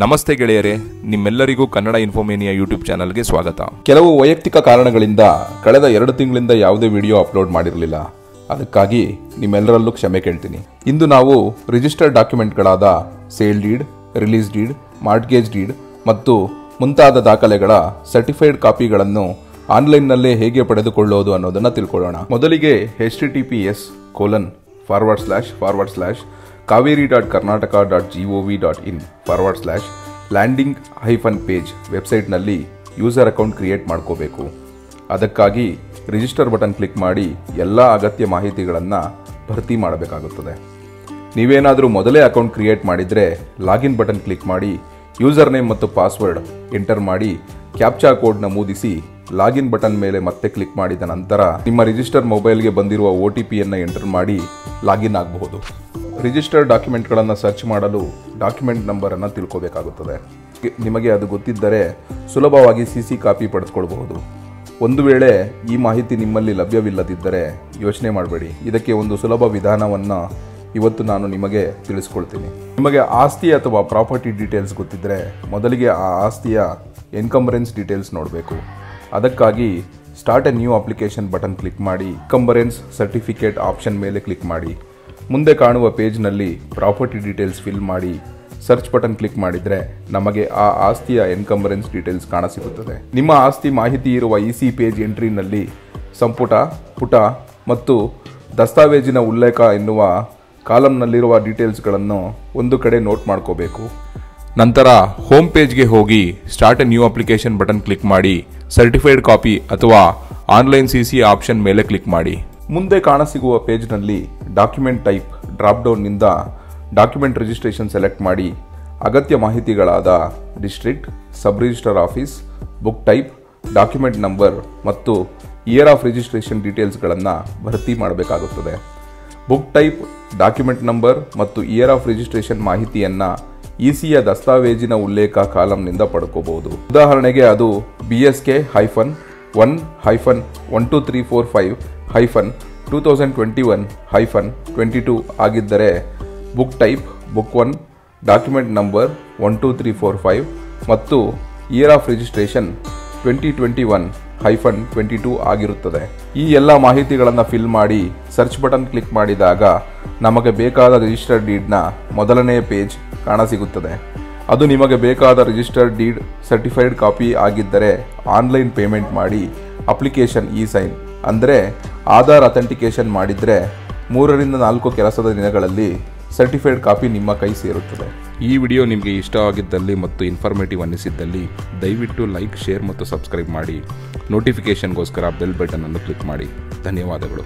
ನಮಸ್ತೆ ಗೆಳೆಯರೇ, ನಿಮ್ಮೆಲ್ಲರಿಗೂ ಕನ್ನಡ ಇನ್ಫೋಮೇನಿಯಾ ಯೂಟ್ಯೂಬ್ ಚಾನಲ್ಗೆ ಸ್ವಾಗತ. ಕೆಲವು ವೈಯಕ್ತಿಕ ಕಾರಣಗಳಿಂದ ಕಳೆದ 2 ತಿಂಗಳಿಂದ ಯಾವುದೇ ವಿಡಿಯೋ ಅಪ್ಲೋಡ್ ಮಾಡಿರಲಿಲ್ಲ. ಅದಕ್ಕಾಗಿ ನಿಮ್ಮೆಲ್ಲರಲ್ಲೂ ಕ್ಷಮೆ ಕೇಳ್ತೀನಿ. ಇಂದು ನಾವು ರಿಜಿಸ್ಟರ್ಡ್ ಡಾಕ್ಯುಮೆಂಟ್ಗಳಾದ sale deed, release deed, mortgage deed ಮತ್ತು ಮುಂತಾದ ದಾಖಲೆಗಳ ಸರ್ಟಿಫೈಡ್ ಕಾಪಿಗಳನ್ನು ಆನ್ಲೈನ್ನಲ್ಲೇ ಹೇಗೆ ಪಡೆದುಕೊಳ್ಳೋದು ಅನ್ನೋದನ್ನು ತಿಳ್ಕೊಳ್ಳೋಣ. ಮೊದಲಿಗೆ https://kaveri.karnataka.gov.in/landing-page ವೆಬ್ಸೈಟ್ನಲ್ಲಿ ಯೂಸರ್ ಅಕೌಂಟ್ ಕ್ರಿಯೇಟ್ ಮಾಡ್ಕೋಬೇಕು. ಅದಕ್ಕಾಗಿ ರಿಜಿಸ್ಟರ್ ಬಟನ್ ಕ್ಲಿಕ್ ಮಾಡಿ ಎಲ್ಲ ಅಗತ್ಯ ಮಾಹಿತಿಗಳನ್ನು ಭರ್ತಿ ಮಾಡಬೇಕಾಗುತ್ತದೆ. ನೀವೇನಾದರೂ ಮೊದಲೇ ಅಕೌಂಟ್ ಕ್ರಿಯೇಟ್ ಮಾಡಿದರೆ ಲಾಗಿನ್ ಬಟನ್ ಕ್ಲಿಕ್ ಮಾಡಿ ಯೂಸರ್ ನೇಮ್ ಮತ್ತು ಪಾಸ್ವರ್ಡ್ ಎಂಟರ್ ಮಾಡಿ ಕ್ಯಾಪ್ಚಾ ಕೋಡ್ ನಮೂದಿಸಿ ಲಾಗಿನ್ ಬಟನ್ ಮೇಲೆ ಮತ್ತೆ ಕ್ಲಿಕ್ ಮಾಡಿದ ನಂತರ ನಿಮ್ಮ ರಿಜಿಸ್ಟರ್ ಮೊಬೈಲ್ಗೆ ಬಂದಿರುವ OTPಯನ್ನು ಎಂಟರ್ ಮಾಡಿ ಲಾಗಿನ್ ಆಗಬಹುದು. ರಿಜಿಸ್ಟರ್ಡ್ ಡಾಕ್ಯುಮೆಂಟ್ಗಳನ್ನು ಸರ್ಚ್ ಮಾಡಲು ಡಾಕ್ಯುಮೆಂಟ್ ನಂಬರನ್ನು ತಿಳ್ಕೋಬೇಕಾಗುತ್ತದೆ. ನಿಮಗೆ ಅದು ಗೊತ್ತಿದ್ದರೆ ಸುಲಭವಾಗಿ CC ಕಾಪಿ ಪಡೆದುಕೊಳ್ಳಬಹುದು. ಒಂದು ವೇಳೆ ಈ ಮಾಹಿತಿ ನಿಮ್ಮಲ್ಲಿ ಲಭ್ಯವಿಲ್ಲದಿದ್ದರೆ ಯೋಚನೆ ಮಾಡಬೇಡಿ. ಇದಕ್ಕೆ ಒಂದು ಸುಲಭ ವಿಧಾನವನ್ನು ಇವತ್ತು ನಾನು ನಿಮಗೆ ತಿಳಿಸ್ಕೊಳ್ತೀನಿ. ನಿಮಗೆ ಆಸ್ತಿ ಅಥವಾ ಪ್ರಾಪರ್ಟಿ ಡೀಟೇಲ್ಸ್ ಗೊತ್ತಿದ್ದರೆ ಮೊದಲಿಗೆ ಆ ಆಸ್ತಿಯ ಎನ್ಕಂಬರೆನ್ಸ್ ಡೀಟೇಲ್ಸ್ ನೋಡಬೇಕು. ಅದಕ್ಕಾಗಿ start a new application button click ಮಾಡಿ ಎನ್ಕಂಬರೆನ್ಸ್ ಸರ್ಟಿಫಿಕೇಟ್ ಆಪ್ಷನ್ ಮೇಲೆ ಕ್ಲಿಕ್ ಮಾಡಿ ಮುಂದೆ ಕಾಣುವ ಪೇಜ್ನಲ್ಲಿ ಪ್ರಾಪರ್ಟಿ ಡೀಟೇಲ್ಸ್ ಫಿಲ್ ಮಾಡಿ ಸರ್ಚ್ ಬಟನ್ ಕ್ಲಿಕ್ ಮಾಡಿದರೆ ನಮಗೆ ಆ ಆಸ್ತಿಯ ಎನ್ಕಂಬರೆನ್ಸ್ ಡೀಟೇಲ್ಸ್ ಕಾಣಸಿಗುತ್ತದೆ. ನಿಮ್ಮ ಆಸ್ತಿ ಮಾಹಿತಿ ಇರುವ EC ಪೇಜ್ ಎಂಟ್ರಿನಲ್ಲಿ ಸಂಪುಟ, ಪುಟ ಮತ್ತು ದಸ್ತಾವೇಜಿನ ಉಲ್ಲೇಖ ಎನ್ನುವ ಕಾಲಂನಲ್ಲಿರುವ ಡೀಟೇಲ್ಸ್ಗಳನ್ನು ಒಂದು ಕಡೆ ನೋಟ್ ಮಾಡ್ಕೋಬೇಕು. ನಂತರ ಹೋಮ್ ಪೇಜ್ಗೆ ಹೋಗಿ start a new application button click ಮಾಡಿ ಸರ್ಟಿಫೈಡ್ ಕಾಪಿ ಅಥವಾ ಆನ್ಲೈನ್ CC ಆಪ್ಷನ್ ಮೇಲೆ ಕ್ಲಿಕ್ ಮಾಡಿ. ಮುಂದೆ ಕಾಣಸಿಗುವ ಪೇಜ್ನಲ್ಲಿ ಡಾಕ್ಯುಮೆಂಟ್ ಟೈಪ್ ಡ್ರಾಪ್ ಡೌನ್ನಿಂದ ಡಾಕ್ಯುಮೆಂಟ್ ರಿಜಿಸ್ಟ್ರೇಷನ್ ಸೆಲೆಕ್ಟ್ ಮಾಡಿ ಅಗತ್ಯ ಮಾಹಿತಿಗಳಾದ district, sub register office, book type, document number ಮತ್ತು ಇಯರ್ ಆಫ್ ರಿಜಿಸ್ಟ್ರೇಷನ್ ಡೀಟೇಲ್ಸ್ಗಳನ್ನು ಭರ್ತಿ ಮಾಡಬೇಕಾಗುತ್ತದೆ. ಬುಕ್ ಟೈಪ್, ಡಾಕ್ಯುಮೆಂಟ್ ನಂಬರ್ ಮತ್ತು ಇಯರ್ ಆಫ್ ರಿಜಿಸ್ಟ್ರೇಷನ್ ಮಾಹಿತಿಯನ್ನು ECಯ ದಸ್ತಾವೇಜಿನ ಉಲ್ಲೇಖ ಕಾಲಂನಿಂದ ಪಡ್ಕೋಬಹುದು. ಉದಾಹರಣೆಗೆ ಅದು BSK-12345-2021-22 ಆಗಿದ್ದರೆ book type book 1, document number 12345 ಮತ್ತು ಇಯರ್ ಆಫ್ ರಿಜಿಸ್ಟ್ರೇಷನ್ 2021-22 ಆಗಿರುತ್ತದೆ. ಈ ಎಲ್ಲ ಮಾಹಿತಿಗಳನ್ನು ಫಿಲ್ ಮಾಡಿ ಸರ್ಚ್ ಬಟನ್ ಕ್ಲಿಕ್ ಮಾಡಿದಾಗ ನಮಗೆ ಬೇಕಾದ ರಿಜಿಸ್ಟರ್ಡ್ ಡೀಡ್ನ ಮೊದಲನೇ ಪೇಜ್ ಕಾಣಸಿಗುತ್ತದೆ. ಅದು ನಿಮಗೆ ಬೇಕಾದ ರಿಜಿಸ್ಟರ್ಡ್ ಡೀಡ್ ಸರ್ಟಿಫೈಡ್ ಕಾಪಿ ಆಗಿದ್ದರೆ ಆನ್ಲೈನ್ ಪೇಮೆಂಟ್ ಮಾಡಿ ಅಪ್ಲಿಕೇಶನ್ E-ಸೈನ್ ಅಂದರೆ ಆಧಾರ್ ಅಥೆಂಟಿಕೇಶನ್ ಮಾಡಿದರೆ 3 ರಿಂದ 4 ಕೆಲಸದ ದಿನಗಳಲ್ಲಿ ಸರ್ಟಿಫೈಡ್ ಕಾಪಿ ನಿಮ್ಮ ಕೈ ಸೇರುತ್ತದೆ. ಈ ವಿಡಿಯೋ ನಿಮಗೆ ಇಷ್ಟವಾಗಿದ್ದಲ್ಲಿ ಮತ್ತು ಇನ್ಫಾರ್ಮೇಟಿವ್ ಅನ್ನಿಸಿದ್ದಲ್ಲಿ ದಯವಿಟ್ಟು ಲೈಕ್, ಶೇರ್ ಮತ್ತು ಸಬ್ಸ್ಕ್ರೈಬ್ ಮಾಡಿ. ನೋಟಿಫಿಕೇಷನ್ಗೋಸ್ಕರ ಬೆಲ್ ಬಟನ್ ಅನ್ನು ಕ್ಲಿಕ್ ಮಾಡಿ. ಧನ್ಯವಾದಗಳು.